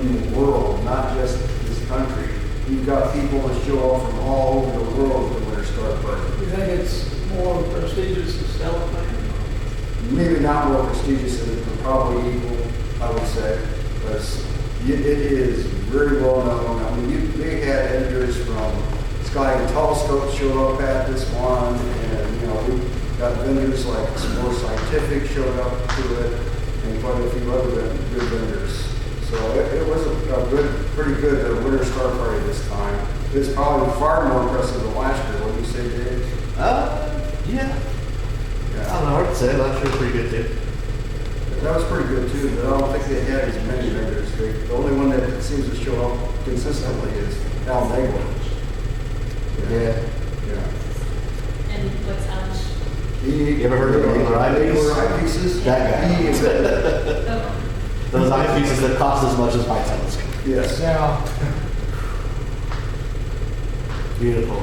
in the world, not just this country. You've got people that show up from all over the world for the Winter Star Party. You think it's more prestigious than Stella Plan? Maybe not more prestigious, but probably equal, I would say. But it is very well known. I mean, they had editors from Sky and Telescope show up at this one, and we got vendors like More Scientific showed up to it, and quite a few other good vendors. So it was a pretty good Winter Star Party this time. It was probably far more impressive than last year. What do you say, Dave? Yeah. I don't know, hard to say. Last year was pretty good too. That was pretty good too, but I don't think they had as many vendors. The only one that seems to show up consistently is Al Nagel. Yeah. And what's Alan? You ever heard of Nagler eyepieces? That guy. He invented it. Oh. Those eyepieces that cost as much as my telescope. Yes. Yeah. Beautiful.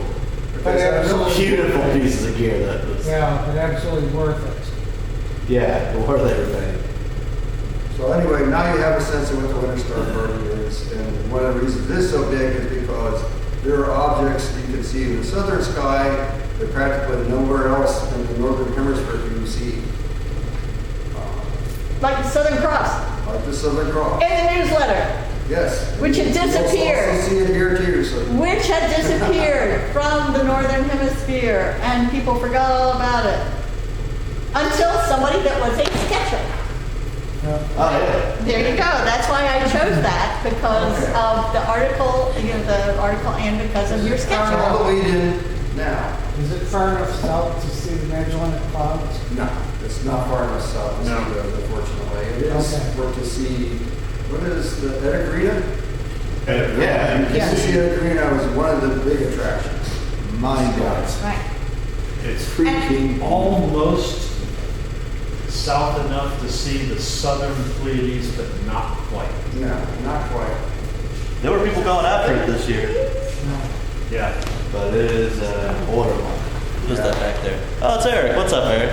But absolutely, Beautiful pieces of gear that was. yeah, but absolutely worth it. Yeah, worth everything. So anyway, now you have a sense of what the Winter Star Party is, and one of the reasons this is so big is because there are objects you can see in the southern sky that practically nowhere else in the northern hemisphere can you see. Like the Southern Cross Like the Southern Cross. in the newsletter, Yes. which had You'll disappeared. also see it here too. So. which had disappeared from the Northern Hemisphere, and people forgot all about it. Until somebody that was a sketcher. Oh, yeah. There you go. That's why I chose that, because Okay. of the article, and because of your I'll sketcher. lead in now. Is it far enough south to see the Magellanic Clouds? No, it's not far enough south to see those, unfortunately. It is Okay. for to see, what is the Edegrina? Yeah. You can see Edegrina was one of the big attractions. Mind guys. Right. It's freaking Almost south enough to see the southern Pleiades, but not quite. No, not quite. There were people going after it this year, Yeah. but it is borderline. Who's that back there? Oh, it's Eric. What's up, Eric?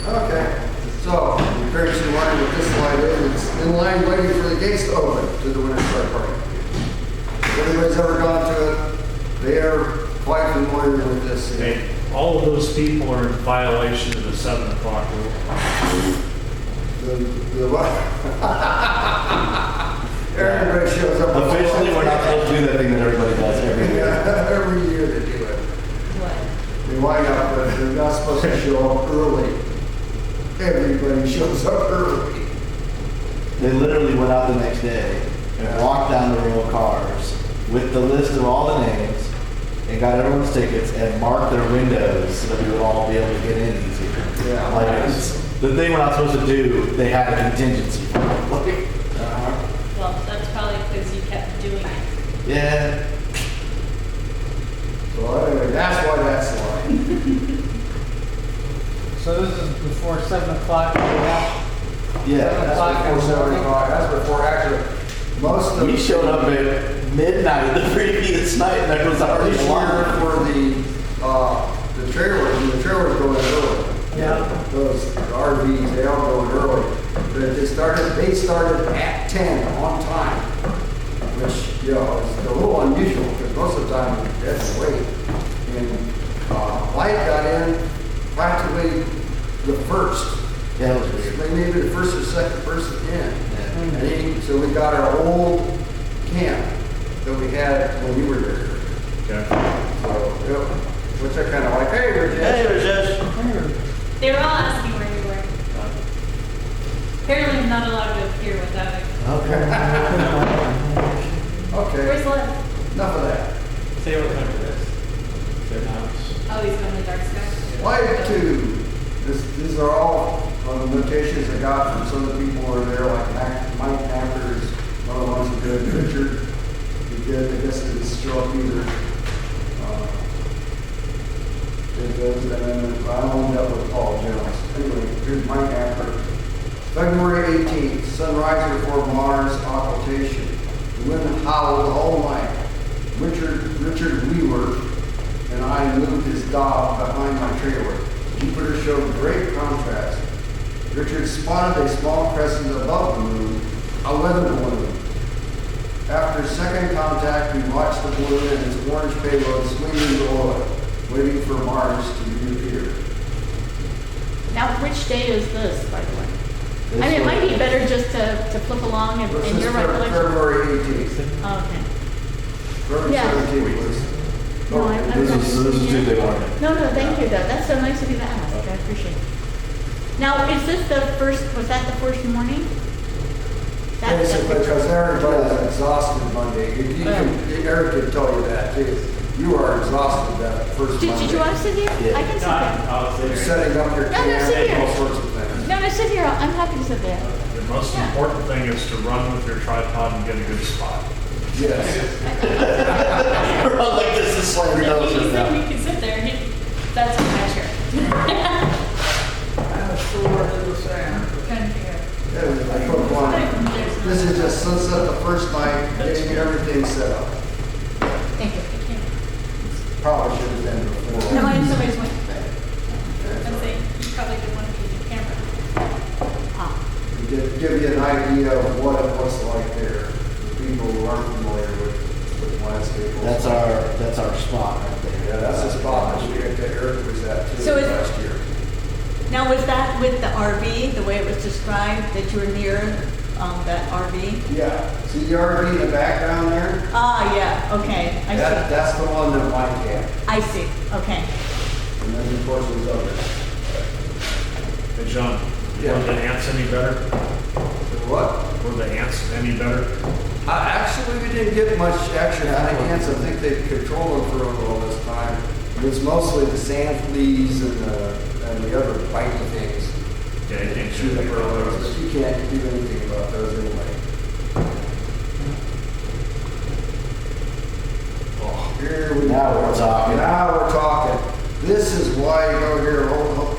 Okay, so in case you're wondering what this slide is, it's in line waiting for the gates to open to the Winter Star Party. If anybody's ever gone to it, they are quite familiar with this. Hey, all of those people are in violation of the 7 o'clock rule. Everybody shows up. Officially, we're not supposed to do that thing that everybody does every year. Every year they do it. What? They wind up, but they're not supposed to show up early. Everybody shows up early. They literally went out the next day and walked down the row of cars with the list of all the names and got everyone's tickets and marked their windows so that we would all be able to get in easier. Yeah. Like, the thing we're not supposed to do, they had a contingency for. Like, Well, that's probably because you kept doing it. yeah. So anyway, that's why that's slide. So this is before 7 o'clock. Yeah. That's before 7 o'clock. That's before actually most of We showed up at midnight the previous night and there was already this a year line. for the trailers, and the trailers going early. Yeah. Those RVs, they all going early. But they started at 10 on time, which, is a little unusual because most of the time you have to wait. And Light got in practically the first. Yeah, it was weird. Maybe the first or second person in. And so we got our old camp that we had when you were there. Okay. So, which I kind of like. Hey, Rajesh. Hey, Rajesh. They were all asking where you were. Apparently, I'm not allowed to appear without it. Okay, Where's Lev? enough of that. Say what number this. Their house. Oh, he's going to the dark sky. Light 2. These are all notations I got from some of the people who are there, like Mike Knappers, one of the ones who did Richard. He did, I guess it didn't show up either. Did those, and then I only dealt with Paul Jones. Anyway, here's Mike Knapper. February 18th, sunrise before Mars occultation. The wind howled all night. Richard Weaver and I moved his dog behind my trailer. Jupiter showed great contrast. Richard spotted a small crescent above the moon a weather balloon. After second contact, we watched the balloon and its orange payload swinging below it, waiting for Mars to reappear. Now, which day is this, by the way? This I mean, it might be was- better just to flip along and This and is your recollection. February 18th. Okay. February Yeah. 17th was. No, I- This is Tuesday morning. No, thank you, that's so nice of you to ask, I appreciate it. Now, is this the first, was that the first morning? That- Basically, because everybody's exhausted Monday. Eric could tell you that too. You are exhausted that first Monday. Did you want to sit here? Yeah. I can sit there. You're setting up your No, no, camp sit and all here. sorts of things. No, sit here, I'm happy to sit there. The most Yeah. important thing is to run with your tripod and get a good spot. Yes. Like this is like If your nose you is said down. you could sit there, that's my chair. I'm sure it was saying. Trying to figure out. Yeah, I put one. This is just sunset the first night, getting everything set up. Thank you. Probably should have been before. No, I somebody's went. Let's say, you probably didn't want to use your camera. Ah, To give you an idea of what it looks like there, for people who aren't familiar with landscape. That's our spot right there. Yeah, that's the spot that Eric was at too So is- last year. Now, was that with the RV, the way it was described, that you were near that RV? Yeah, see the RV in the background there? Ah, yeah, okay, I see. That's the one that went camp. I see, okay. And then of course there's others. Hey, John, Yeah. were the ants any better? What? Were the ants any better? Actually, we didn't get much action on the ants. I think they controlled them for a little this time. It was mostly the sand fleas and the other biting things. Yeah, you can't Shoot shoot up them our roads, but you can't do anything about those anyway. Oh, Here we Now go. we're talking. Now we're talking. This is why you go here,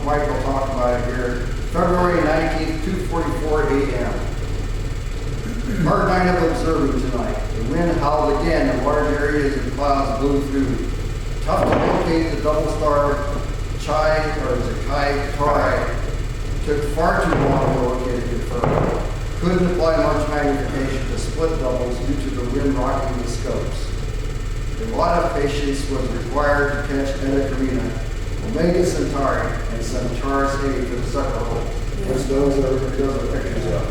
Mike will talk about it here. February 19th, 2:44 a.m. Hard night of observing tonight. The wind howled again and large areas of clouds blew through. Tough to locate the double star Chi, or is it Chi Tauri. Took far too long to locate and confirm. Couldn't apply much magnification to split doubles due to the wind rocking the scopes. A lot of patience was required to catch Beta Carina, Omega Centauri, and Centaurus A for the sucker hole, which those are pictures of.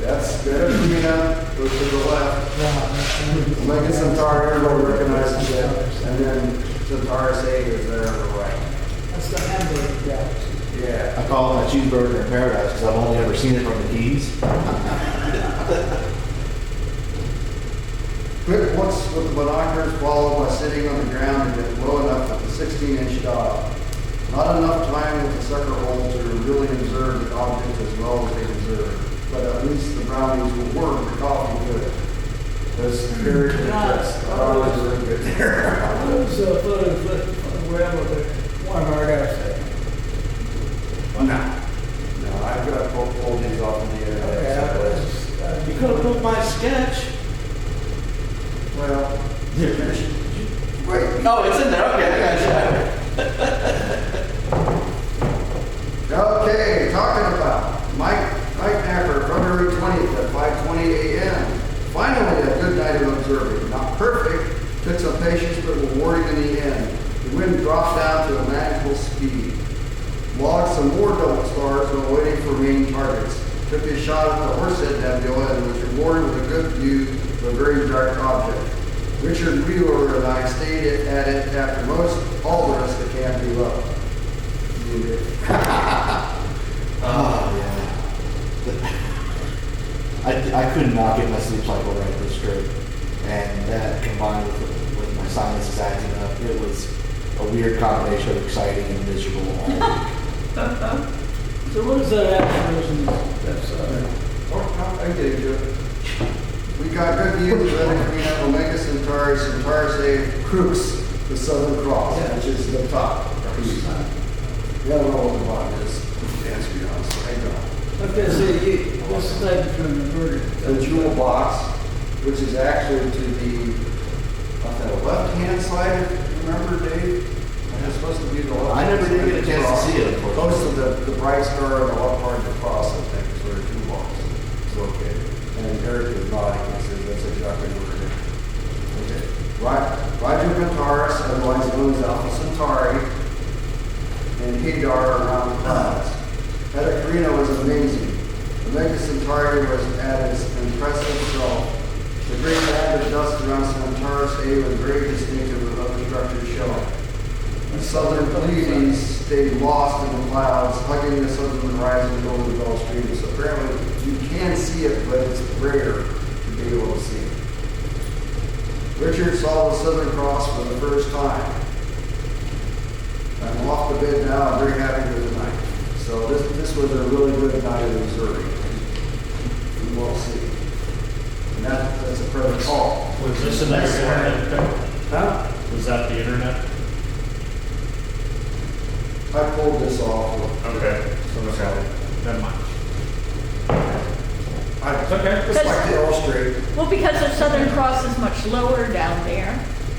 That's Beta Carina, goes to the left. Omega Centauri, everybody recognizes it, and then Centaurus A is there on the right. That's the hamburger galaxy. Yeah. I call it my cheeseburger in paradise because I've only ever seen it from the Keys. Quick looks with the binoculars followed by sitting on the ground and get low enough with the 16-inch dot. Not enough time with the sucker hole to really observe the object as well as they deserve. But at least the brownies will work, the coffee good. That's very impressed. The brownies are really good there. I was photograph of the one I gotta say. No, I've got to pull these off in the air. You could have put my sketch. Well, wait. Oh, it's in there. Okay, I got you. Okay, talking about Mike Napper, February 20th at 5:20 a.m. Finally, a good night of observing. Not perfect, took some patience, but rewarding in the end. The wind dropped down to a manageable speed. Logged some more double stars while waiting for main targets. Took a shot at the Horsehead Nebula and was rewarded with a good view of a very dark object. Richard Wheeler and I stayed at it after all the rest of the camp gave up. You did. Oh, yeah. I could not get my sleep cycle right this trip. And that combined with my sinuses acting up, it was a weird combination of exciting and miserable all week. So what is that action? That's, I did good. We got good views of Beta Carina, Omega Centauri, Centaurus A, Crux, the Southern Cross, which is the top piece. I don't know what the bottom is, to answer you honestly. I don't. okay, so what's the type between the murder? The jewel box, which is actually to the left-hand side, if you remember, Dave? It's supposed to be the left. I never did get a chance to see it, unfortunately. Close to the bright star and the left part of the cross, I think, is where the jewel box is located. And Eric is nodding, he says that's exactly what it is. Okay. Roger Centaurus, otherwise known as Alpha Centauri, and Hagar around the clouds. Eta Carina was amazing. Omega Centauri was at its impressive self. The great band of dust around Centaurus A was very distinctive with other structures showing. The southern Pleiades stayed lost in the clouds, hugging the southern horizon over the Gulf Stream. So apparently you can see it, but it's rare to be able to see it. Richard saw the Southern Cross for the first time. I'm off the bed now. I'm very happy with the night. So this was a really good night of observing. We will see. And that's a present call. Was this an internet? Huh? Was that the internet? I pulled this off. Okay, so never mind. It's okay. Just like to illustrate. Well, because the Southern Cross is much lower down there.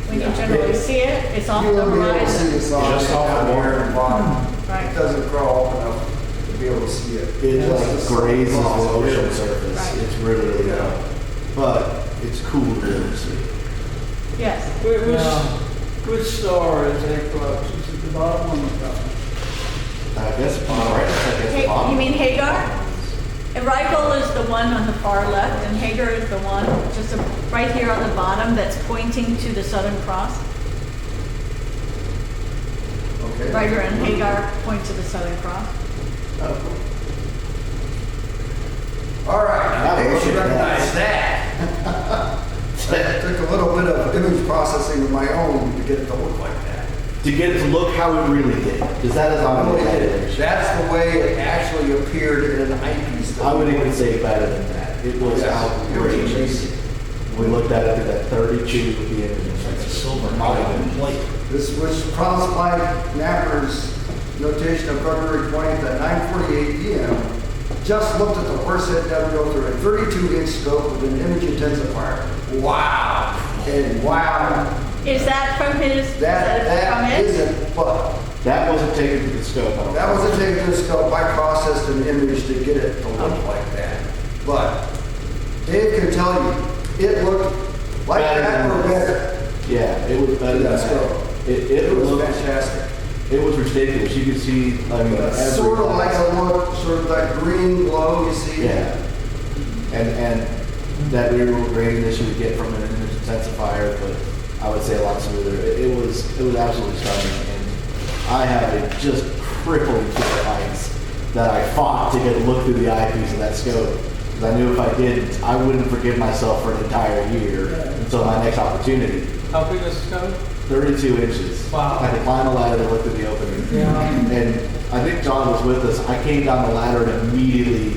When you generally see it, it's off You the won't be able to see horizon. this on Just off the down here border. and bottom. It Right. doesn't crawl up enough to be able to see it. It Just just the grazes the Southern Cross ocean is. surface. Right. It's really, really Yeah. low. But it's cool to really see. Yes. Which star is Equinox? Is it the bottom or the top? I guess bottom right. I guess Hey, bottom. you mean Hagar? Rigel is the one on the far left, and Hagar is the one just right here on the bottom that's pointing to the Southern Cross. Okay. Riker and Hagar point to the Southern Cross. Oh, cool. All right. Now I think you look should at recognize that. I took a little bit of image processing of my own to get it to look like that. To get it to look how it really did. Because that is how it did. That's the way it actually appeared in an eyepiece. I would even say better than that. It was Yes, it was outrageous. amazing. We looked at it through that 32 with the images. It's a silver Not color even- plate. This was promised by Napper's notation of February 20th at 9:48 p.m. Just looked at the Horsehead W through a 32-inch scope with an image intensifier. Wow. And wow. Is that from his? is That from it? isn't, but That wasn't taken to the scope. I don't that think. wasn't taken to the scope. I processed an image to get it to look like that. But Dave can tell you, it looked like Better that than or this. better. Yeah, it was better than Let's that. go. It was looked- fantastic. It was ridiculous. You could see, I mean, every Sort of like glass. a look, sort of that green glow you see. Yeah. And that weird little graininess you would get from an image intensifier, but I would say a lot smoother. It was absolutely stunning. And I have a just crippling fear of heights that I fought to get a look through the eyepiece of that scope. Because I knew if I didn't, I wouldn't forgive myself for an entire year until my next opportunity. How big is the scope? 32 inches. Wow. I had to climb a ladder to look at the opening. Yeah. And I think John was with us. I came down the ladder and immediately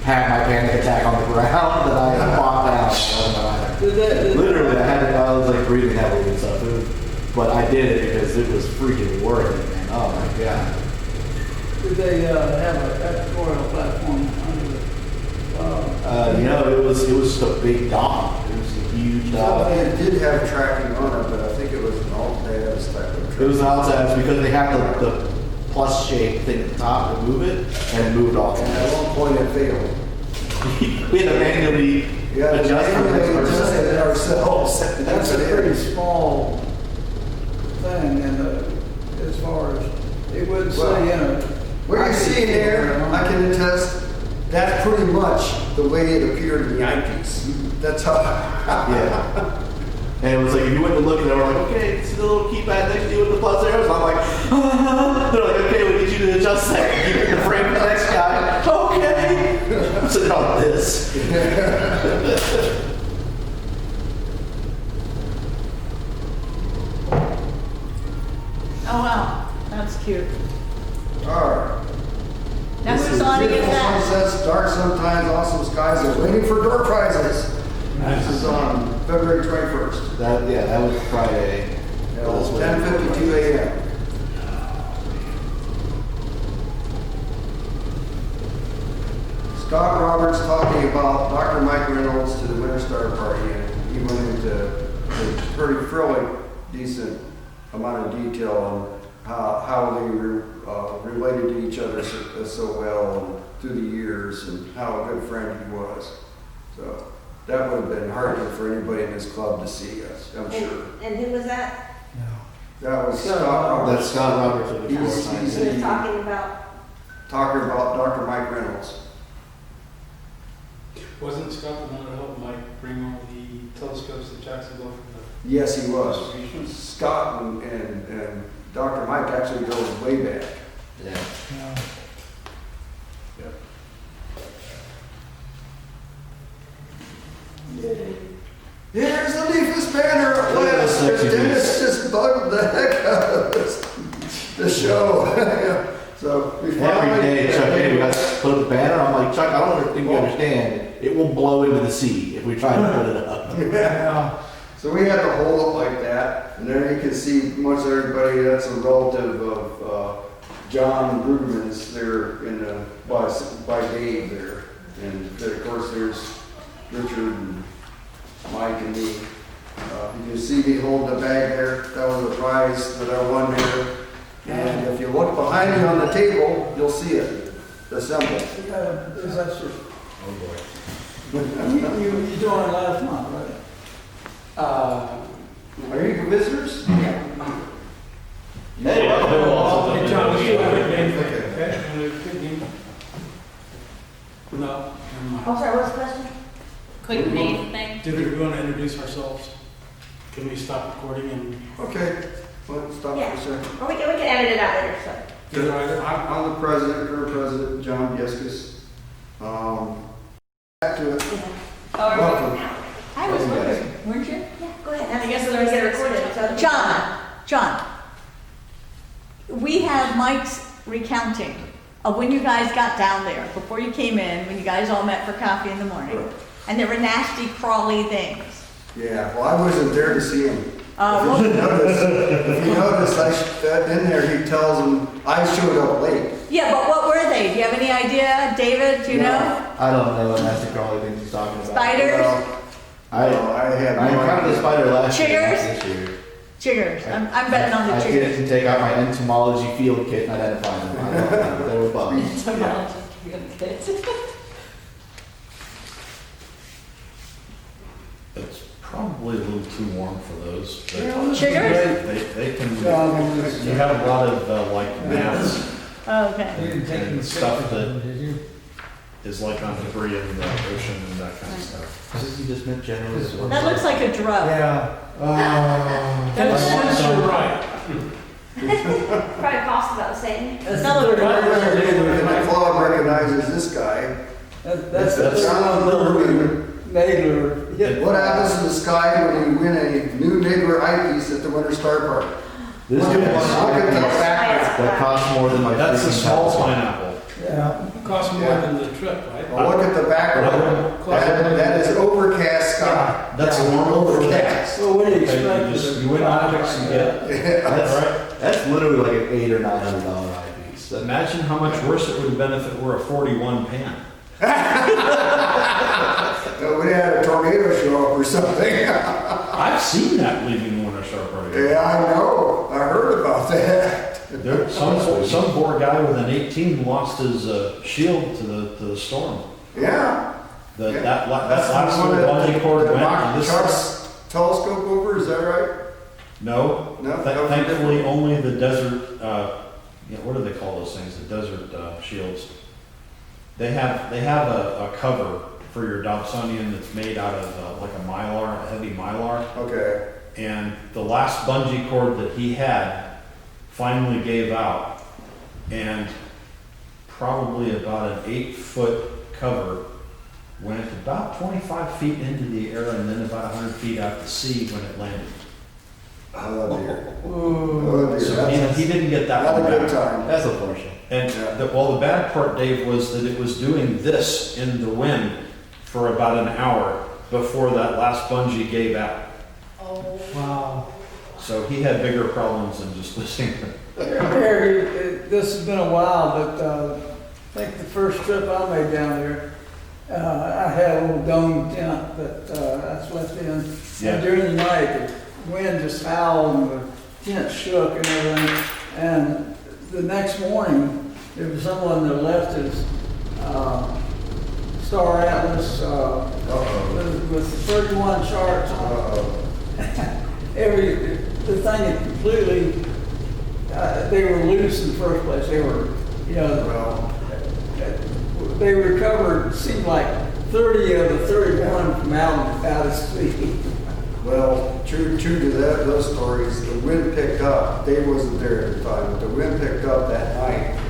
had my panic attack on the ground that I had fought down on the ladder. Literally, I was like breathing heavily and stuff. But I did it because it was freaking worth it, man. Oh my God. Did they have a editorial platform under it? It was just a big dog. It was a huge dog. It did have tracking on it, but I think it was an alt-tabs type of track. It was an outside because they have the plus shape thing at the top to move it, and it moved all And at tabs. one point it failed. We had to manually Yeah, adjust for the next we adjusted person. it ourselves. That's a it pretty is. small thing, and as far as, it would Well, say, What you're seeing there, I can attest, that's pretty much the way it appeared in the eyepiece. That's how. Yeah. And it was like, if you went to look, and they were like, okay, see the little keypad next to you with the plus arrows? And I'm like, they're like, okay, we need you to adjust that. Keep it in the frame for the next guy. Okay. I'm sitting on this. Oh, wow. That's cute. All right. Now This whose is awning is beautiful that? sunsets, dark sometimes, awesome skies, and waiting for door prizes. This is on February 21st. That was Friday. At 10:52 a.m. Scott Roberts talking about Dr. Mike Reynolds to the Winter Star Party, and he went into a pretty fairly decent amount of detail on how they related to each other so well and through the years, and how a good friend he was. So that would have been heartening for anybody in this club to see us, I'm sure. And who was that? That was Scott Scott Roberts. That's Scott Roberts of the He's- Force he's- He was talking about, Talking about Dr. Mike Reynolds. Wasn't Scott the one that helped Mike bring all the telescopes to Jacksonville from the Yes, he was. distribution? Scott and Dr. Mike actually goes way back. Yeah. Here's the NEFAS banner at Look at last. this sexy Dennis just bugged the heck out of the show. So we Every finally. day, Chuck, hey, we got to put up the banner. I'm like, Chuck, I don't think you understand. It will blow into the sea if we try to put it up. Yeah. So we had to hold it like that, and there you can see much of everybody. That's a relative of John Ruderman's there in the by Dave there, and of course there's Richard and Mike and me. You can see me holding the bag there. That was a prize that I won here. And if you look behind me on the table, you'll see it, the symbol. Is that your, Oh, boy. you joined last month, right? Are you visitors? Hey, Hey, John, let's do a quick name thing, okay? Quick name. No, never mind. oh, sorry, what's the question? Quick name thing. Did we want to introduce ourselves? Can we stop recording and? Okay, let's stop for Yeah. a second. Or we can edit it out later, so. Either either. I'm the president, current president, John Viescas. Back to it. Welcome. I was wondering, weren't you? Yeah, go ahead. I guess we're we'll gonna get just- recorded, so. John, we have Mike's recounting of when you guys got down there, before you came in, when you guys all met for coffee in the morning. And there were nasty, crawly things. Yeah, well, I wasn't there to see him. Well, If you notice, in there, he tells them, I showed up late. yeah, but what were they? Do you have any idea, David? Do you No. know? I don't know what Master Crawley thinks he's talking about. Spiders? Well, I have no encountered idea. a spider last year. Chiggers? not This year. Chiggers. I'm betting on the I chiggers. didn't take out my entomology field kit and identify them. I don't know. They were bugs. It's probably a little too warm for those. But Chiggers? they can, John, you have a lot of like gnats Okay. you didn't take any and stuff pictures of that them, did you? is like on debris in the ocean and that kind of stuff. You just meant generally. That looks like a drug. Yeah. That's you're right. Probably cost about the same. That's That the looked third And one. the club recognizes this guy. That's the That's- third one. Nagler. Yeah. What happens to the sky when you win a new neighbor eyepiece at the Winter Star Park? This Look is at the back. that costs more than my. That's a freaking small telescope. pineapple. Yeah. Cost more than the trip, right? Well, look at the background. That is overcast sky. That's Yeah. normal for that. Overcast. Well, what do you Okay, expect? you just, you win objects and get, That's literally like an $800 or $900 eyepiece. That- imagine how much worse it would have been if it were a 41 pan. We had a tornado show up or something. I've seen that leaving the Winter Star Party. Yeah, I know. I heard about that. There, some poor guy with an 18 lost his shield to the storm. Yeah. That Yeah. that That's last the one little bungee cord that went. knocked and this- Chuck's telescope over, is that right? No, No, that was thankfully different. only the desert. What do they call those things? The desert shields. They have a cover for your Dobsonian that's made out of like a mylar, a heavy mylar. Okay. And the last bungee cord that he had finally gave out, and probably about an 8-foot cover went about 25 feet into the air and then about 100 feet out to sea when it landed. Oh dear. Ooh. Oh dear. So That's he didn't get that not one a good back. time. That's unfortunate. And Yeah. the bad part, Dave, was that it was doing this in the wind for about an hour before that last bungee gave out. Oh. Wow. So he had bigger problems than just listening. Eric, this has been a while, but I think the first trip I made down there, I had a little dome tent that I slept in. Yeah. And during the night, the wind just howled and the tent shook and everything. And the next morning, there was someone that left his Star Atlas, with 31 charts on the thing is completely, they were loose in the first place. They were, Well, they recovered, seemed like 30 of the 31 from out of sea. well, true to those stories, the wind picked up. Dave wasn't there at the time, but the wind picked up that night,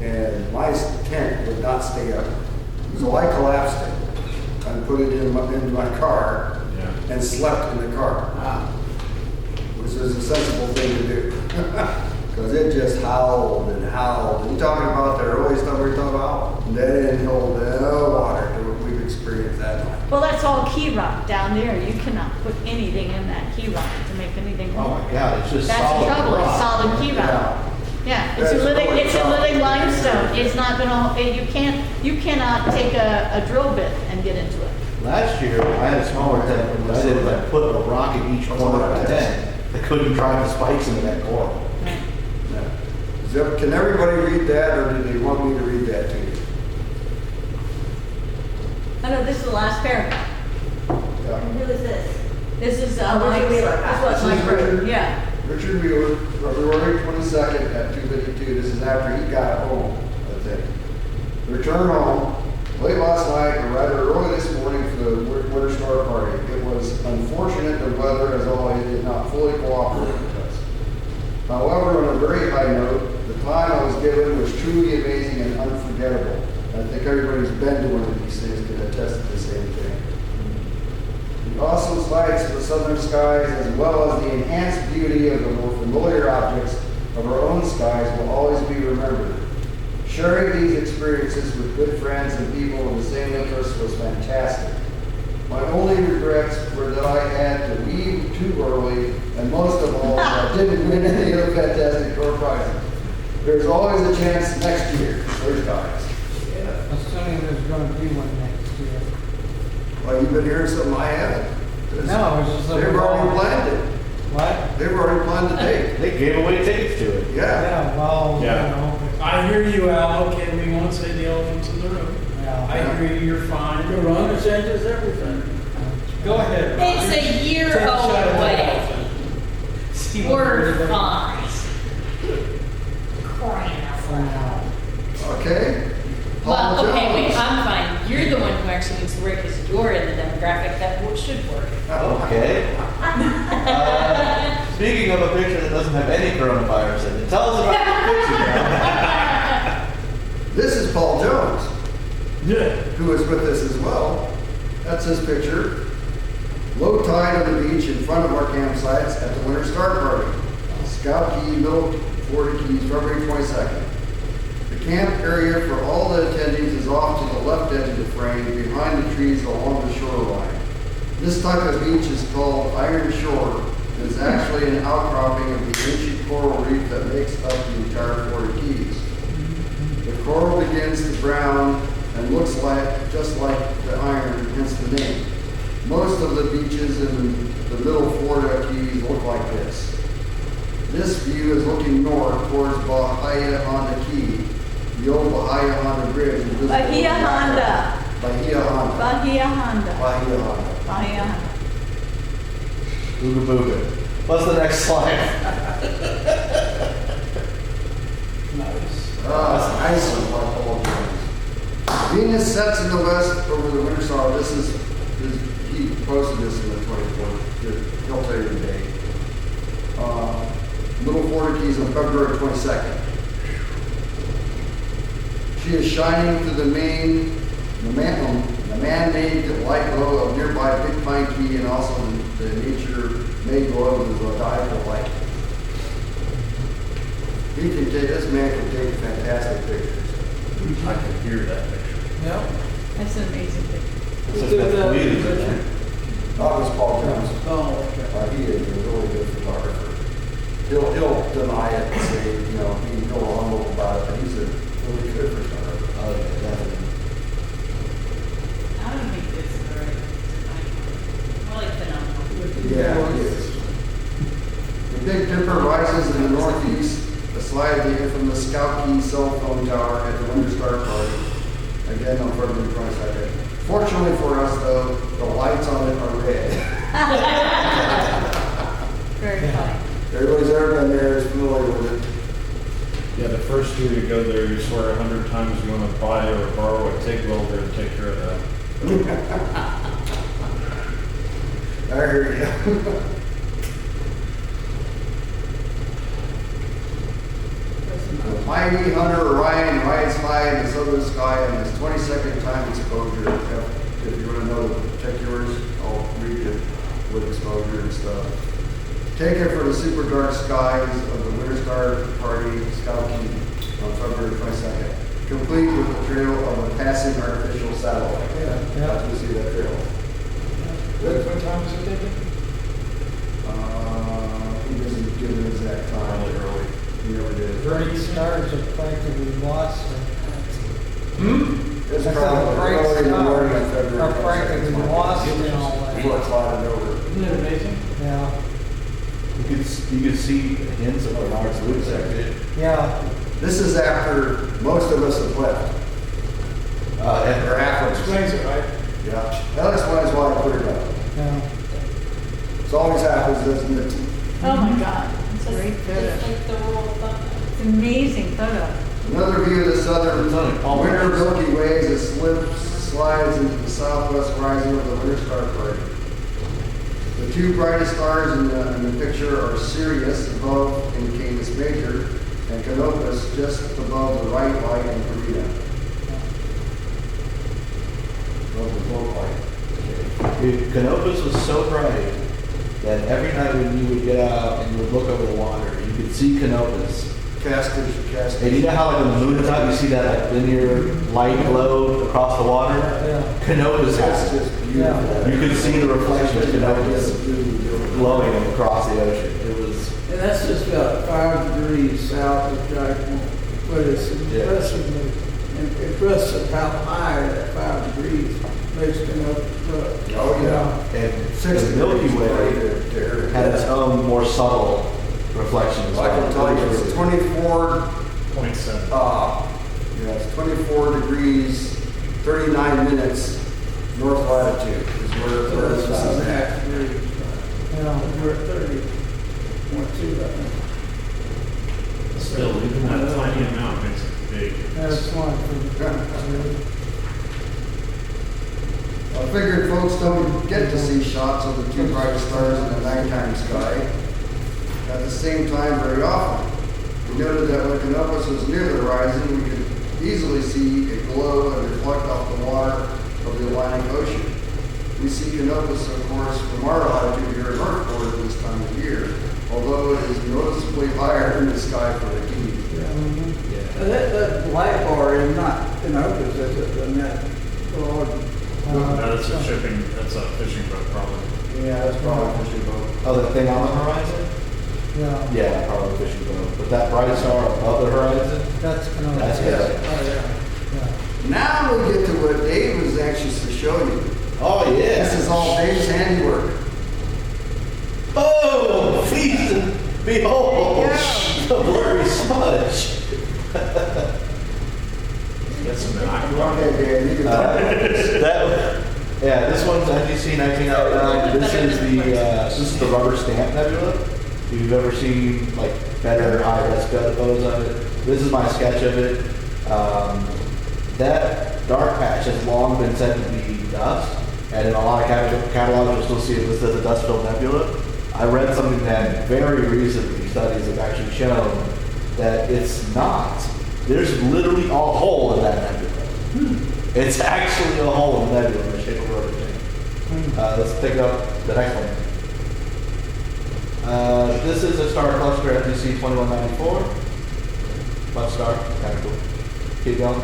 and my tent would not stay up. So I collapsed it and put it into my car Yeah. and slept in the car, which is a sensible thing to do. Because it just howled and howled. And you're talking about the early stuff we talked about? That didn't hold no water to what we've experienced that night. Well, that's all key rock down there. You cannot put anything in that key rock to make anything Oh work. my God, it's just That's the solid trouble, it's rock. solid key rock. Yeah, it's a That's living, really it's a solid. living limestone. It's not gonna, you cannot take a drill bit and get into it. Last year, I had a smaller tent, and I said if I put a rock in each corner of the tent, I couldn't drive the spikes into that corner. Can everybody read that, or do they want me to read that to you? I know, this is the last paragraph. Yeah. Who is this? This is, Oh, Mike's, Richard Wheeler. this is what This is Mike wrote, Richard. yeah. Richard Wheeler, February 22nd at 2:52. This is after he got home, I think. Returned home late last night, or rather early this morning for the Winter Star Party. It was unfortunate the weather, as always, did not fully cooperate with us. However, on a very high note, the time I was given was truly amazing and unforgettable. I think everybody who's been to one of these things can attest to the same thing. The awesome sights of the southern skies, as well as the enhanced beauty of the more familiar objects of our own skies, will always be remembered. Sharing these experiences with good friends and people of the same interests was fantastic. My only regrets were that I had to leave too early, and most of all, that I didn't win any of the fantastic door prizes. There's always a chance next year. There's guys. Assuming there's gonna be one next year. Well, you've been hearing something I haven't. No, it's just. They've already planned it. What? They've already planned the date. They gave away tickets to it. Yeah. Yeah, well, Yeah. I hear you, Al, okay, we won't say the elephant's in the room. I hear you, you're fine. Corona changes everything. Go ahead. It's Roger. a year Take a shot at the away. elephant. See what We're everybody- fine. Crying out loud. Okay. Paul Well, okay, Jones. wait, I'm fine. You're the one who actually needs to work because you're in the demographic that should work. Okay. Speaking of a picture that doesn't have any coronavirus in it, tell us about your picture now. This is Paul Jones, Yeah. who is with us as well. That's his picture. Low tide on the beach in front of our campsites at the Winter Star Party. Scout Key, Middle Florida Keys, February 22nd. The camp area for all the attendees is off to the left edge of the frame, behind the trees along the shoreline. This type of beach is called Iron Shore. It is actually an outcropping of the ancient coral reef that makes up the entire Florida Keys. The coral begins to brown and looks just like the iron, hence the name. Most of the beaches in the middle Florida Keys look like this. This view is looking north towards Bahia Honda Key. The old Bahia Honda Bridge is visible. Bahia Honda. Bahia Honda. Bahia Honda. Bahia Honda. Bahia Honda. Booga booga. What's the next slide? Nice one, Paul Jones. Venus sets in the west over the winter star. This is he posted this in the 24th. He'll tell you the date. Little Florida Keys on February 22nd. She is shining through the man-made light glow of nearby Big Pine Key, and also the nature-made glow of the zodiacal light. This man can take fantastic pictures. I can hear that picture. Yep. That's an amazing picture. It's just that community, isn't it? That was Paul Jones. Oh, okay. He is a really good photographer. He'll deny it and say, he's no humble about it, but he's a really good photographer. Oh, yeah, definitely. I don't think this is the right more like phenomenal. Yeah, he is. The Big Dipper rises in the northeast, beside the infamous Scout Key cell phone tower at the Winter Star Party. again on February 22nd. Fortunately for us though, the lights on it are red. Very funny. Everybody's ever been there is familiar with it. Yeah, the first year you go there, you swear 100 times you want to buy or borrow a TIG welder and take care of that. I hear you. The mighty Hunter Orion rides high in the southern sky in his 22nd time exposure. If you want to know, check yours. I'll read it with exposure and stuff. Taken for the super dark skies of the Winter Star Party Scout Key on February 22nd. Complete with the trail of a passing artificial satellite. Yeah. You see that trail. What time is it taken? He doesn't give an exact time. Probably early. He never did. 30 stars are practically lost. It's That's probably a great early in the start. morning on February Are 22nd. practically lost in all that. Before it's sliding over. Isn't it amazing? Yeah, You could see hints of Bernard's Woods there, too. yeah. This is after most of us have left. Or half of us. Explains it, right? Yeah. That explains why I put it up. Yeah. It always happens, doesn't it? Oh my God, it's a It's great photo. like the world thumbnail. It's an amazing photo. Another view of the southern It's only Palm winter Beach. Milky Way as it slides into the southwest horizon of the Winter Star Party. The two brightest stars in the picture are Sirius above in Canis Major and Canopus just above the right light in Carina. Above the low light. Dude, Canopus was so bright that every night when you would get out and you would look over the water, you could see Canopus. Cascade. And you know how like when the moon is out, you see that like linear light glow across the water? Yeah. Canopus That's has it. just beautiful. You could see the reflection of Canopus glowing across the ocean. It was, And that's just about 5 degrees south of Jacksonville. But it's impressively, impressive how high that 5 degrees makes it up. Oh, yeah. and 6 the Milky Way there. had its own more subtle reflections. I can tell you, it's 24, 0.7. yeah, it's 24 degrees, 39 minutes north latitude is where it's at. 5.5 degrees. Yeah, we're at 30.2, I think. Still, even that tiny amount makes it big. That's one. I figured folks don't get to see shots of the two brightest stars in the nighttime sky at the same time very often. We noted that when Canopus was near the horizon, we could easily see it glow and reflect off the water of the Atlantic Ocean. We see Canopus, of course, from our latitude here in Northport at this time of year, although it is noticeably higher in the sky for the heat. That black bar is not Canopus, is it? And that broad. That's a fishing boat probably. Yeah, that's probably a fishing boat. Oh, the thing on the horizon? Yeah, Yeah, probably a fishing boat. But that bright star above the horizon? that's Canopus. That's Canopus. Oh, yeah. Now we get to what Dave was anxious to show you. Oh, yeah. This is all Dave's handiwork. Oh, feast and behold, the blurry smudge. Get some binoculars. Okay, Dave, you can talk about this. Yeah, this one's NGC 1999. This is the rubber stamp nebula. If you've ever seen like better high-res photos of it, this is my sketch of it. That dark patch has long been said to be dust, and in a lot of catalogs you'll still see it listed as a dust-filled nebula. I read something that very recently studies have actually shown that it's not. There's literally a hole in that nebula. It's actually a hole in the nebula in the shape of a rubber stamp. Let's pick up the next one. This is a star cluster NGC 2194. Fun star, kind of cool. Keep going.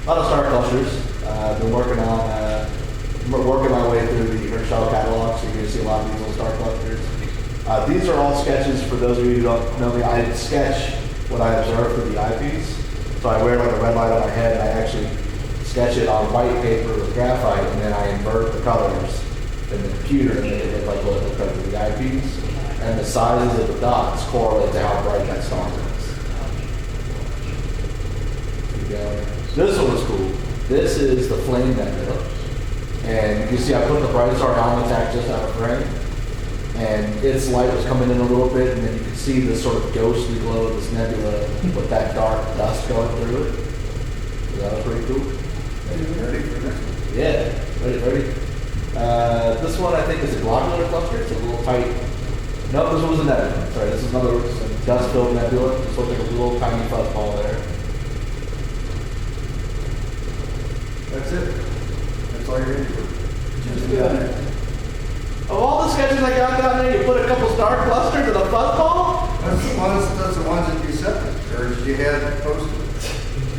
A lot of star clusters. I've been working my way through the Herschel catalog, so you're going to see a lot of these little star clusters. These are all sketches for those of you who don't know me. I sketch what I observe through the eyepiece. So I wear like a red light on my head, and I actually sketch it on white paper with graphite, and then I invert the colors in the computer and make it look like what it looks like through the eyepiece. And the sizes of the dots correlate to how bright that star is. Keep going. This one was cool. This is the Flame Nebula. And you see I put the Bright Star Almanac just out of frame. And its light was coming in a little bit, and then you could see this sort of ghostly glow of this nebula with that dark dust going through it. So that was pretty cool. Ready for next one? Yeah, ready. This one I think is a globular cluster. It's a little tight. No, this one was a nebula. Sorry, this is another dust-filled nebula. This looks like a little tiny fuzz ball there. That's it. That's all you're in for. Just good. Of all the sketches I got down there, you put a couple star clusters and a fuzz ball? That's the ones that you sent me, or you had posted.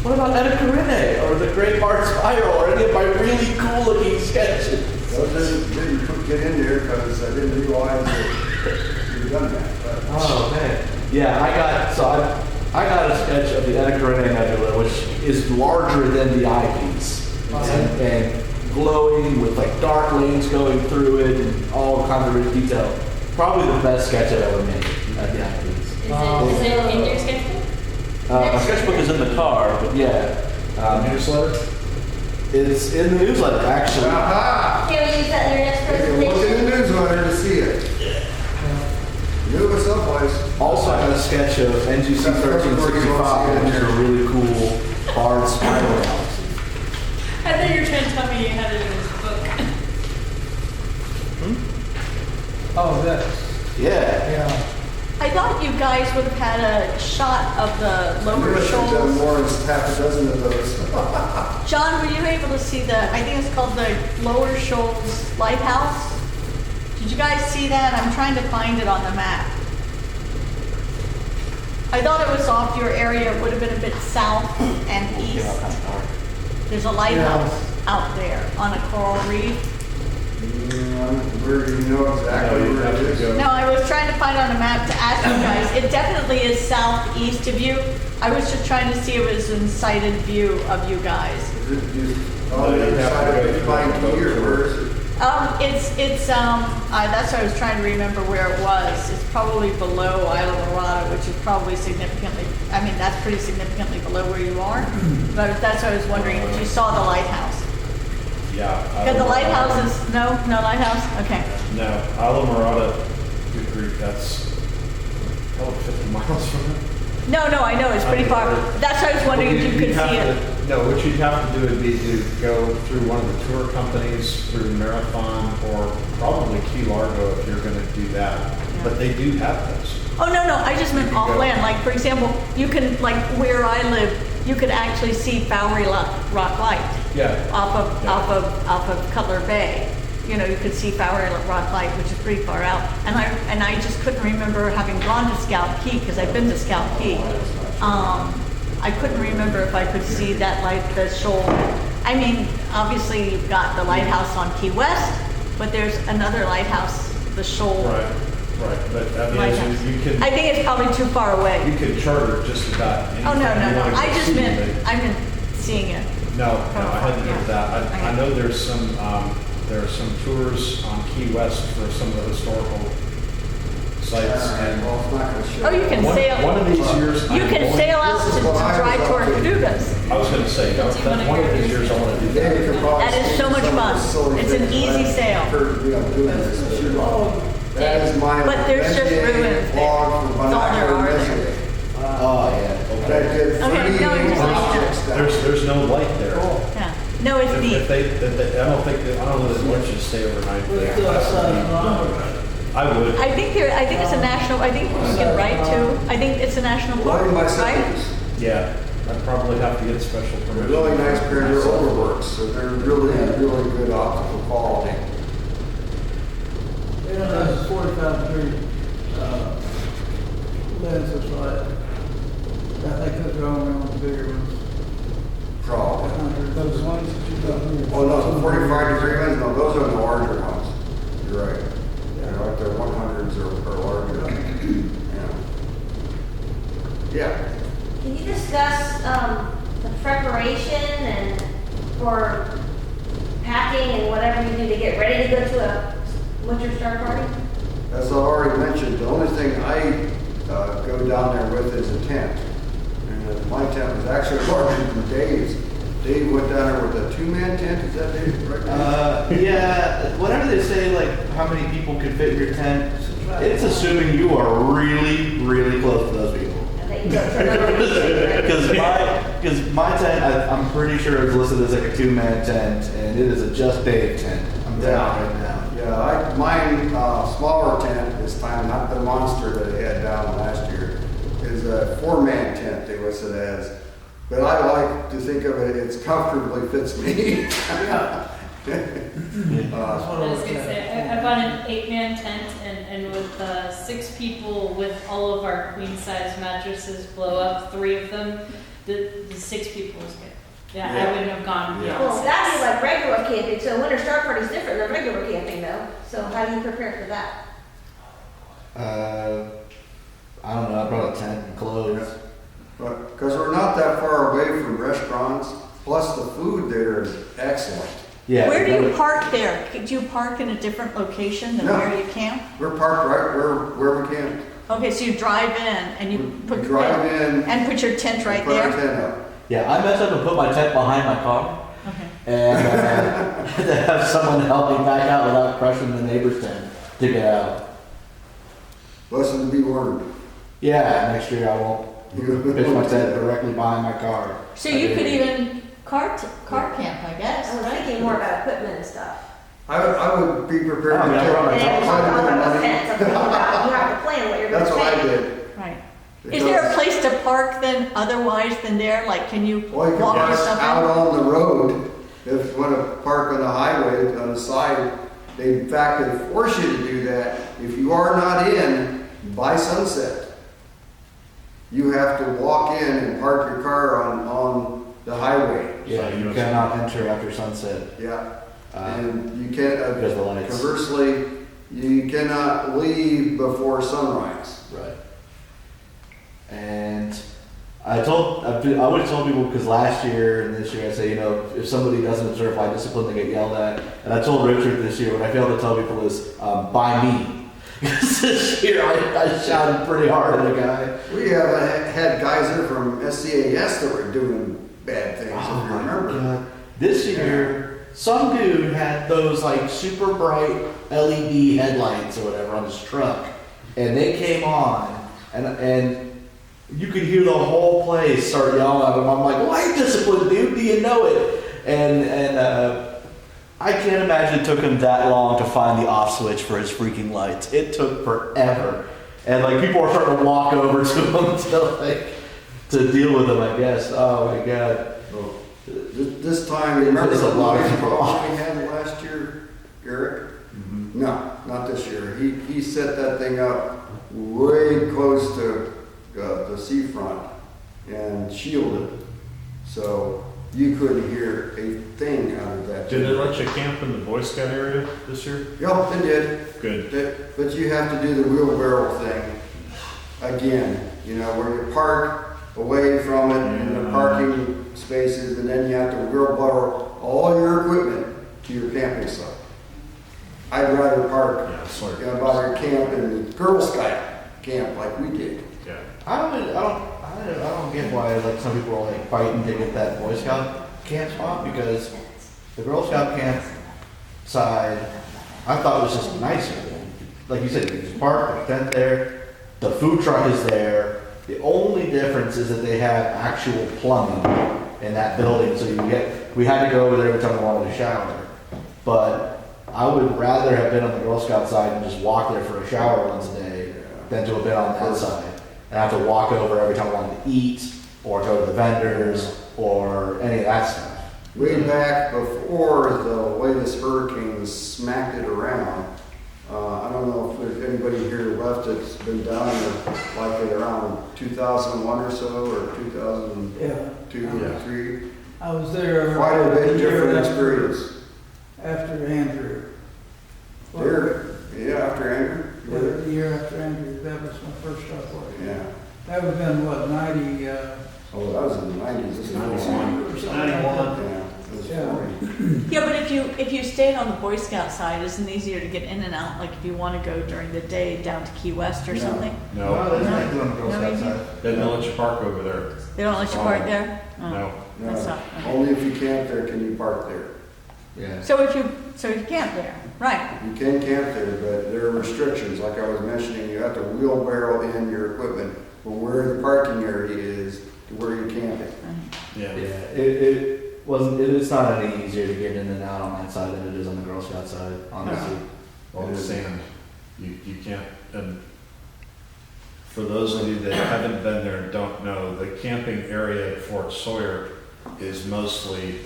What about Edicorine or the Great Barred Spiral or any of my really cool looking sketches? Those didn't get in there because I didn't realize that you'd done that. But Oh man. Yeah, I got a sketch of the Edicorine Nebula, which is larger than the eyepiece. And glowing with like dark lanes going through it and all kinds of rich detail. Probably the best sketch I've ever made at the eyepiece. Is it in your sketchbook? My sketchbook is in the car, but yeah. newsletter? It's in the newsletter, actually. Aha! Can we use that in your next You can look presentation? in the newsletter to see it. Knew it was someplace. Also, I got a sketch of NGC 1365, which is a really cool barred spiral galaxy. I thought you were trying to tell me you had it in this book. Oh, this, Yeah. yeah. I thought you guys would have had a shot of the lower Done shoals. more than half a dozen of those. John, were you able to see I think it's called the Lower Shoals Lighthouse? Did you guys see that? I'm trying to find it on the map. I thought it was off your area. It would have been a bit south and Came out kind east. of dark. There's a lighthouse out there on a coral reef. Where do you know exactly where it is? No, I was trying to find on a map to ask you guys. It definitely is southeast of you. I was just trying to see if it was in sighted view of you guys. Is it just on the other side of the Pine Key, or where is it? That's what I was trying to remember where it was. It's probably below Isla Morada, which is probably significantly, that's pretty significantly below where you are. But that's what I was wondering, if you saw the lighthouse. Yeah. Because the lighthouse is, no lighthouse? Okay. No, Isla Morada, good grief, that's probably 50 miles from it. No, I know, it's pretty far. That's why I was wondering if you could see it. No, what you'd have to do would be to go through one of the tour companies, through Marathon, or probably Key Largo if you're gonna do that. But they do have those. Oh, no, I just meant off-land. Like, for example, you can, like, where I live, you could actually see Bowery Rock Light. Yeah. Off of Cutler Bay. You know, you could see Bowery Rock Light, which is pretty far out. And I just couldn't remember having gone to Scout Key, because I've been to Scout Key. I couldn't remember if I could see that light, the shoal. Obviously you've got the lighthouse on Key West, but there's another lighthouse, the shoal. Right, but Lighthouse. you could, I think it's probably too far away. you could charter just about anything. Oh, no. you wanna go I just see, meant, but- I meant seeing it. No, I hadn't heard that. I Okay. know there are some tours on Key West for some of the historical sites. And Well, it's not gonna show. Oh, you can sail. one of these years. You I'm can going- sail out This to is what I drive was toward up to. Cadugas. I was gonna say, no, that's one of these years I wanna do Yeah, that. you can probably That is see so much some of the fun. silly It's an things easy I've sail. heard, doing this. That is my. But there's just NCAA ruins there. blog for That's all there binocular are there. measurement. Oh, yeah. That did Okay, 30 no, you're just like objects down. There's no light there. Yeah. No, it's If neat. I don't think that they want you to stay overnight there. Let's do outside I would. I think it's a national, I think you can write too. I think it's a national park, Loading by right? seconds. Yeah, I'd probably have to get special They're permission. really nice pair, they're overworks, so they're really good optical quality. It has 45 degree lenses, right? I think those are only on the bigger ones. Probably. Those ones that you got here. Oh, no, the 45 degree ones, no, those are the larger ones. You're right. They're like the 100s or larger. Yeah. Can you discuss the preparation and for packing and whatever you do to get ready to go to a winter star party? As I already mentioned, the only thing I go down there with is a tent. And my tent was actually larger than Dave's. Dave went down there with a 2-man tent, is that Dave, right? Yeah, whatever they say, like how many people can fit in your tent, it's assuming you are really, really close to those people. And that you go to another meeting, right? Because my tent, I'm pretty sure it's listed as like a 2-man tent, and it is a just Dave tent. I'm down right now. Yeah, mine, smaller tent this time, not the monster that I had down last year, is a 4-man tent they listed as. But I like to think of it, it's comfortably fits me. I was gonna say, I bought an 8-man tent and with 6 people with all of our queen size mattresses blow up, 3 of them, the 6 people was good. Yeah, I wouldn't have gone beyond Well, 6. that'd be like regular camping, so winter star party's different than regular camping though. So how do you prepare for that? I don't know, I brought a tent and clothes. But, because we're not that far away from restaurants, plus the food there is excellent. Yeah. Where do you park there? Do you park in a different location than No. where you camp? We're parked right where we can. Okay, so you drive in and you put We drive in. and put your tent right Put our there? tent up. Yeah, I messed up and put my tent behind my car, Okay. and had to have someone help me back out without crushing the neighbor's tent to get out. Lesson to be learned. Yeah, next year I won't pitch my tent directly behind my car. So you could even car camp, I guess, I was right? thinking more about equipment and stuff. I would be prepared Oh, to yeah, take we're on And my then quite a talk bit of about money. tents, I'm thinking about, you have to plan what you're gonna That's what I take. did. Right. Is there a place to park then, otherwise than there? Like, can you Well, you can walk park yourself out in? on the road. If you want to park on the highway, on the side, in fact, they force you to do that. If you are not in by sunset, you have to walk in and park your car on the highway. Yeah, you cannot enter after sunset. Yeah. Uh, And you can't, because of the lights. conversely, you cannot leave before sunrise. Right. And I would have told people, because last year and this year I say, you know, if somebody doesn't observe high discipline, they get yelled at. And I told Richard this year, what I failed to tell people is, by me. Because this year I shouted pretty hard at a guy. We have had guys there from SCAS that were doing bad things, if you remember. God. This year, some dude had those like super bright LED headlights or whatever on his truck, and they came on, and you could hear the whole place start yelling at him. I'm like, light discipline, dude, do you know it? And I can't imagine it took him that long to find the off switch for his freaking lights. It took forever, and like people are starting to walk over to him to deal with him, I guess. Oh my God. This time, remember There's the a lot of light people problem we had last year, Eric? No, not this year. He set that thing up way close to the seafront and shielded, so you couldn't hear a thing out of that. Did they let you camp in the Boy Scout area this year? Yep, they did. Good. But you have to do the wheelbarrow thing again, you know, where you park away from it in the parking spaces, and then you have to wheelbarrow all your equipment to your camping site. I'd rather park by your camp in the Girl Scout camp like we did. Yeah. I don't get why like some people are like fighting to get that Boy Scout camp spot, because the Girl Scout camp side I thought was just nicer. Like you said, you just park, the tent there, the food truck is there. The only difference is that they have actual plumbing in that building, so we had to go over there every time we wanted to shower. But I would rather have been on the Girl Scout side and just walk there for a shower once a day than to have been on that side and have to walk over every time I wanted to eat or go to the vendors or any of that stuff. Way back before the latest hurricane smacked it around, I don't know if there's anybody here left that's been down there like around 2001 or so, or 2002 or 3. I was there. Quite a bit year different after- experience. After Andrew. Yeah, after Andrew? You were there? The year after Andrew, that was my first job working. Yeah. That would have been, what, 90, Oh, that was in the 90s. This is 91. or something like that. Yeah, it was Yeah. for me. Yeah, but if you stayed on the Boy Scout side, isn't it easier to get in and out? Like if you want to go during the day down to Key West or No. something? No, there's No, nothing on the Girl No, Scout you- side. they don't let you park over there. They don't let you park there? Oh, No. That's No, not, okay. only if you camp there can you park there. Yeah. So if you camp there, right? You can camp there, but there are restrictions, like I was mentioning, you have to wheelbarrow in your equipment from where the parking area is to where you're camping. Yeah, it wasn't, it's not any easier to get in and out on that side than it is on the Girl Scout side, honestly. Well, the sand, you can't, and for those of you that haven't been there and don't know, the camping area at Fort Sawyer is mostly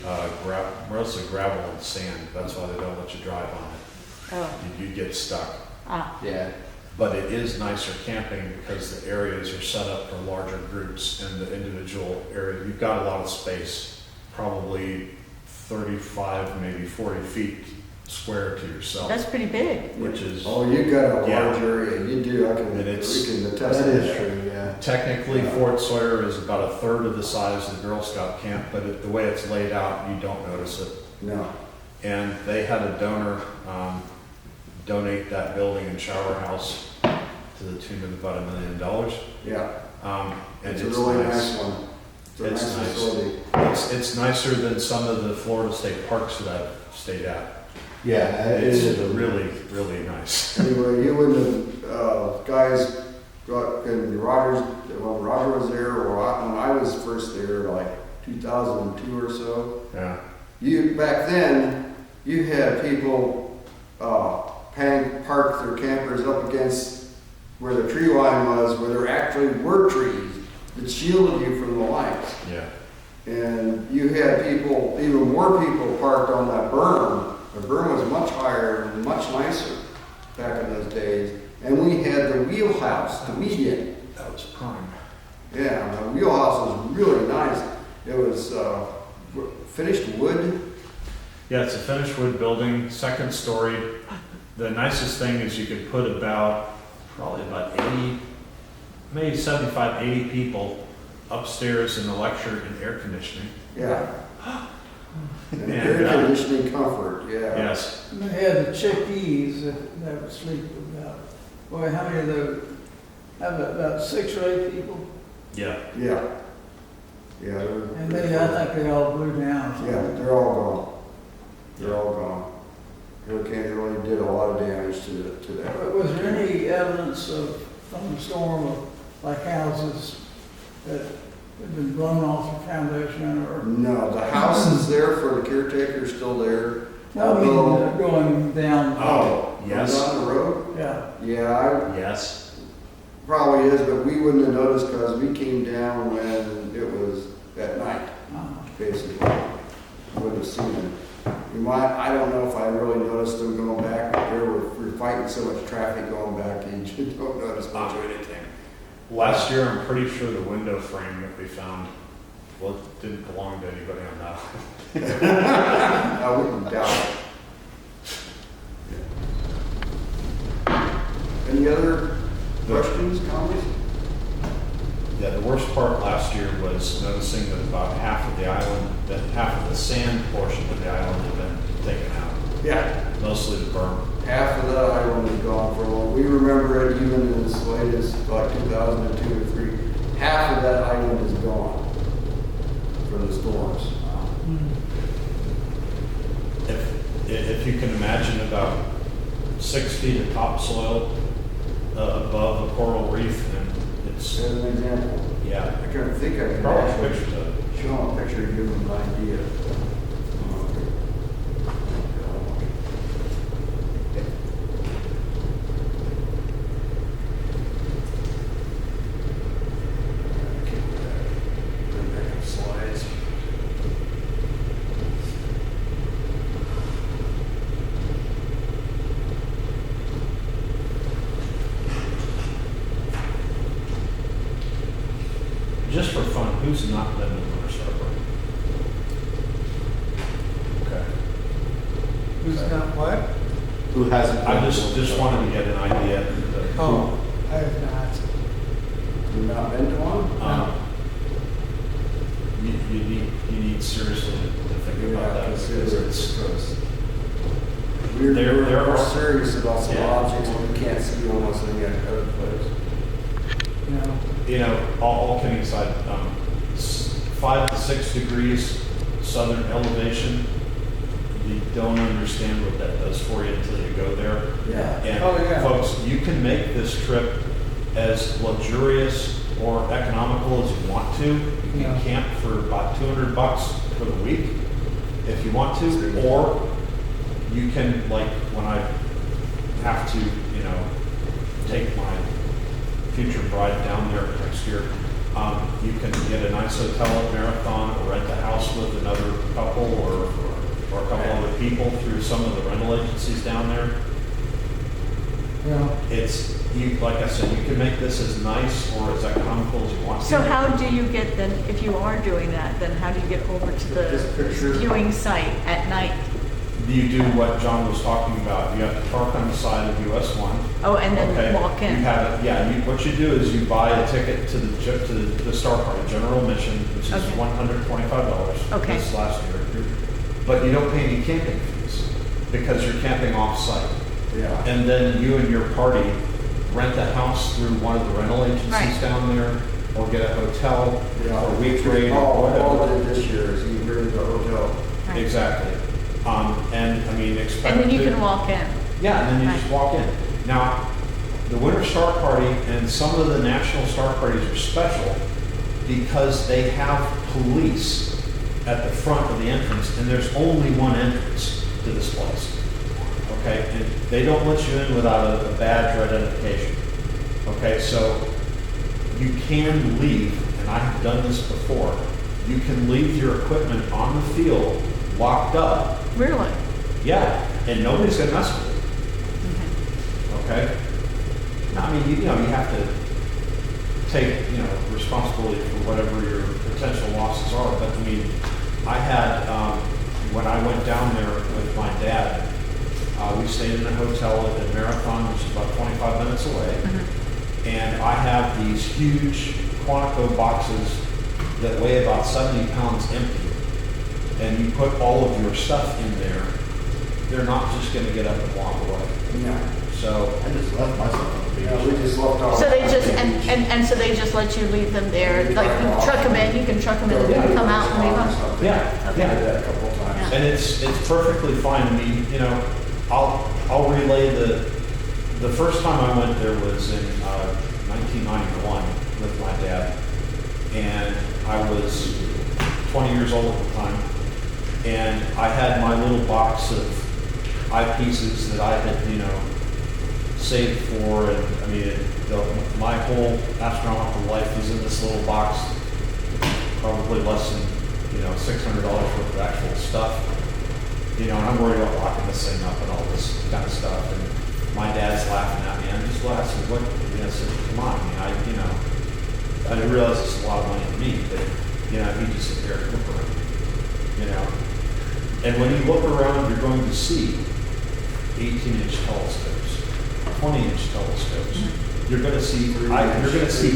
gravel and sand. That's why they don't let you drive on it. Oh, You get stuck. ah, Yeah. But it is nicer camping because the areas are set up for larger groups and the individual area, you've got a lot of space, probably 35, maybe 40 feet square to yourself, that's pretty big. which is Oh, you got a Yeah. large area, you do, we And it's- can attest That to is that. true, yeah. technically Fort Sawyer is about a third of the size of the Girl Scout camp, but the way it's laid out, you don't notice it. No, And they had a donor donate that building and shower house to the tune of about $1 million. yeah, And it's a really nice one. It's a It's nice nice. facility. It's nicer than some of the Florida state parks that I've stayed at. Yeah, it It's is. really, really nice. Anyway, you wouldn't have, guys, and Rogers, when Roger was there, or when I was first there, like 2002 or so, Yeah. back then, you had people, park their campers up against where the tree line was, where there actually were trees that shielded you from the lights. Yeah. And you had people, even more people parked on that berm. The berm was much higher and much nicer back in those days. And we had the wheelhouse, the median. That was prime. Yeah, the wheelhouse was really nice. It was finished wood. Yeah, it's a finished wood building, second story. The nicest thing is you could put probably about 80, maybe 75, 80 people upstairs in the lecture and air conditioning. Yeah. And And, air conditioning comfort, yeah. Yes. And they had the chickies that would sleep about, boy, how many of those? Have about 6 or 8 people? Yeah. Yeah. Yeah. And I think they all blew down. Yeah, they're all gone. They're all gone. Hurricane really did a lot of damage to that. But was there any evidence from the storm of like houses that had been blown off the foundation or? No, the house is there for the caretaker, still there. No, I mean, going down. Oh, yes. Down the road? Yeah. Yeah, Yes. probably is, but we wouldn't have noticed because we came down when it was at night, basically. Wouldn't have seen it. I don't know if I really noticed them going back, but we're fighting so much traffic going back, and you don't notice much of anything. Last year, I'm pretty sure the window frame that we found, well, it didn't belong to anybody on that. I wouldn't doubt it. Any other questions, comments? Yeah, the worst part last year was noticing that about half of the island, that half of the sand portion of the island had been taken out. Yeah. Mostly the berm. Half of that island is gone for a while. We remember it even as late as like 2002 or 3. Half of that island is gone from the storms. If you can imagine about 6 feet of topsoil above a coral reef, and it's, As an example, yeah, I can't think I can probably actually pictures of it. show them a picture to give them an idea. Slides. Just for fun, who's not been to Winter Harbor? Okay. Who's not what? Who hasn't? I just wanted to get an idea. Oh, I have not. You've not been to one? You need seriously to think We about have that to because consider it it's, because There we're are- serious about some Yeah. objects that we can't see almost any other place. You know, you know, all kidding aside, 5 to 6 degrees southern elevation, you don't understand what that does for you until you go there. Yeah. And Oh, yeah. folks, you can make this trip as luxurious or economical as you want to. You can Yeah. camp for about $200 for the week if you want to, or you can, like, when I have to, you know, take my future bride down there next year, you can get a nice hotel at Marathon or rent a house with another couple or a couple other people through some of the rental agencies down there. yeah. It's, you, like I said, you can make this as nice or as economical as you want to. So how do you get then, if you are doing that, then how do you get over to This picture. the viewing site at night? You do what John was talking about. You have to park on the side of US 1. Oh, and Okay. then walk You in? have it, yeah, what you do is you buy a ticket to the Star Party, general admission, which is Okay. $125 Okay. this last year. But you don't pay any camping fees because you're camping off-site. Yeah. And then you and your party rent a house through one of the rental agencies Right. down there, or get a hotel, Yeah. or week rate, or All whatever. I did this year is you rented the hotel. Right. Exactly. And I mean, expect And then you to- can walk in? Yeah, and then you Right. just walk in. Now, the Winter Star Party and some of the national star parties are special because they have police at the front of the entrance, and there's only one entrance to this place. Okay, and they don't let you in without a badge or identification. Okay, so you can leave, and I've done this before, you can leave your equipment on the field locked up. Really? Yeah, and nobody's gonna mess with it. Okay? I mean, you know, you have to take, you know, responsibility for whatever your potential losses are. But I mean, I had, when I went down there with my dad, we stayed in a hotel at Marathon, which is about 25 minutes away. And I have these huge Quantico boxes that weigh about 70 pounds empty. And you put all of your stuff in there, they're not just gonna get up and walk away. Yeah. So, I just left myself on the beach. Yeah, we just left off. So they just, and so they just let you leave them there, like you truck them in, you can truck them in and then come out and leave them? yeah, I yeah. did that a couple of times. Yeah. And it's perfectly fine. I mean, you know, I'll relay the first time I went there was in 1991 with my dad. And I was 20 years old at the time. And I had my little box of eyepieces that I had, you know, saved for. And I mean, my whole astronomical life was in this little box, probably less than, you know, $600 worth of actual stuff. You know, and I'm worried about locking this thing up and all this kind of stuff. And my dad's laughing at me. I'm just laughing. What? You know, I said, come on. I mean, you know, I didn't realize it's a lot of money to me, but, you know, he just sit there and look around, you know. And when you look around, you're going to see 18-inch telescopes, 20-inch telescopes. You're going to see, you're going to see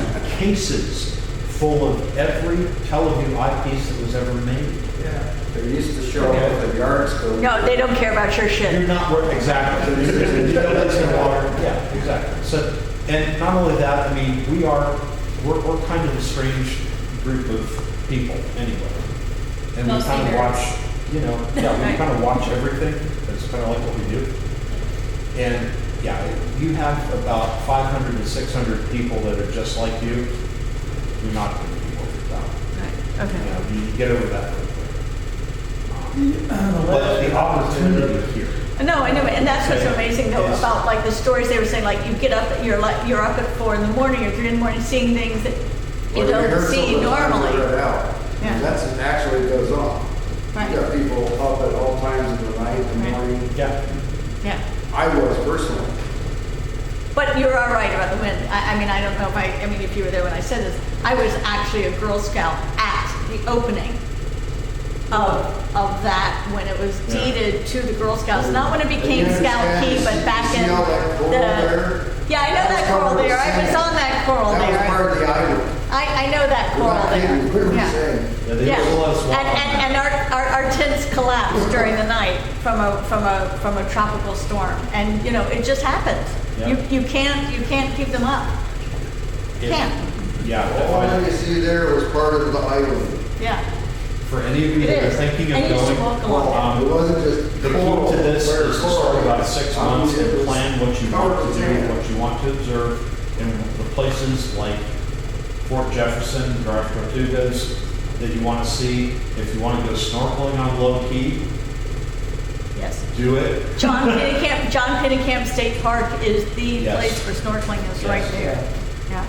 suitcases full of every teleview eyepiece that was ever made. Yeah. They used to show up with a yard scope. No, they don't care about your You're shit. not worth, exactly. You know, that's in water. Yeah, exactly. So, and not only that, I mean, we're kind of a strange group of people anyway. And we Mostly kind of nerds. watch, you know, yeah, we kind of watch everything. That's kind of like what we do. And yeah, you have about 500 to 600 people that are just like you. You're not going to be worried about. Right, You okay. know, you get over that pretty quick. But the opportunity here. No, I know, and that's what's Okay. amazing though Yes. about like the stories they were saying, like you get up, you're up at 4 in the morning or 3 in the morning, seeing things that you Well, don't rehearsal see is normally. read out. Yeah. That's actually goes on. Right. You got people up at all times of the night and Right. morning. Yeah. Yeah. I was personally. But you're all right about the wind. I mean, I don't know I mean, if you were there when I said this, I was actually a Girl Scout at the opening of that when it was Yeah. deeded to the Girl Scouts. Not when it became You Scout understand? Key, but back You in see all that coral there? Yeah, I know That was that coral covered with there. I was sand. on that coral That was there. part of the island. I know that We're coral not there. kidding. We were Yeah. saying. Yeah, they Yeah, just let us walk on that. and our collapse during the night from a tropical storm. And, you know, it just happens. Yeah. You can't keep them up. Can't, Yeah, All if that you see there was part of the island. yeah. for any of you It that are is. thinking I of used to going, walk along It um, wasn't just. the key to this is to start about 6 months and plan what you want to do, Covered what you want to observe, and the places like Fort Jefferson, Garth Tortugas that you want to see. If you want to go snorkeling on Low Key, Yes. do it. John Pennekamp State Park is the Yes. place for snorkeling, is right Yes. there. Yeah.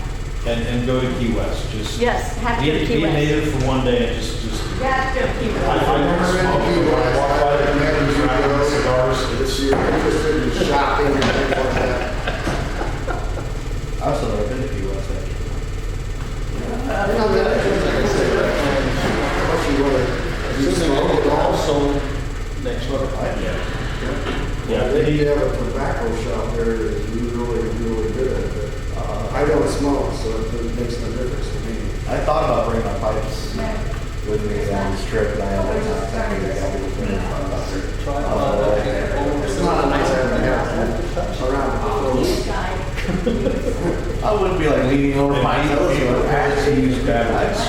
And go to Key West. Just Yes, have to be, go to Key be West. native for one day and just Yeah, have to go to Key I West. never smoked, but when I walk by there, people wrapping cigars. If you're interested in shopping and things like that. I've still never been to Key West, actually. Unless you want to do smoke also. Next door. Yeah, They have a tobacco shop there that is really, really good at it. I don't smoke, so it makes no difference to me. I thought about bringing my pipes with me on this trip, and I had one time thinking I'll be bringing my It's not a nice area around. I wouldn't be like leaning over my They use batteries.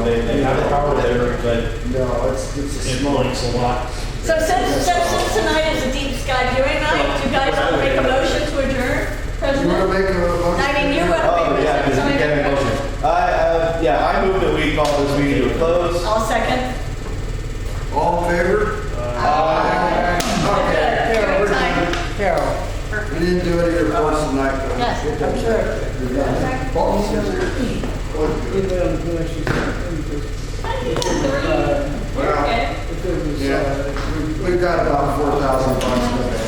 They have the power there, but No, it's a it smoke. blinks a lot. So since tonight is a deep sky viewing night, do you guys want to make a motion to adjourn, You want President? to make a motion? I mean, you want to Oh, make yeah, a because you can't make motion? motions. I move that we call this meeting to a close. I'll second. All in favor? Aye. Okay. Good, viewing time. Carol. We didn't do any reports tonight. though. Yes. I'm sorry. You're done. Boss is here. Give them permission. You're good. If it was, Yeah. We've got about 4,000 bucks in the bank.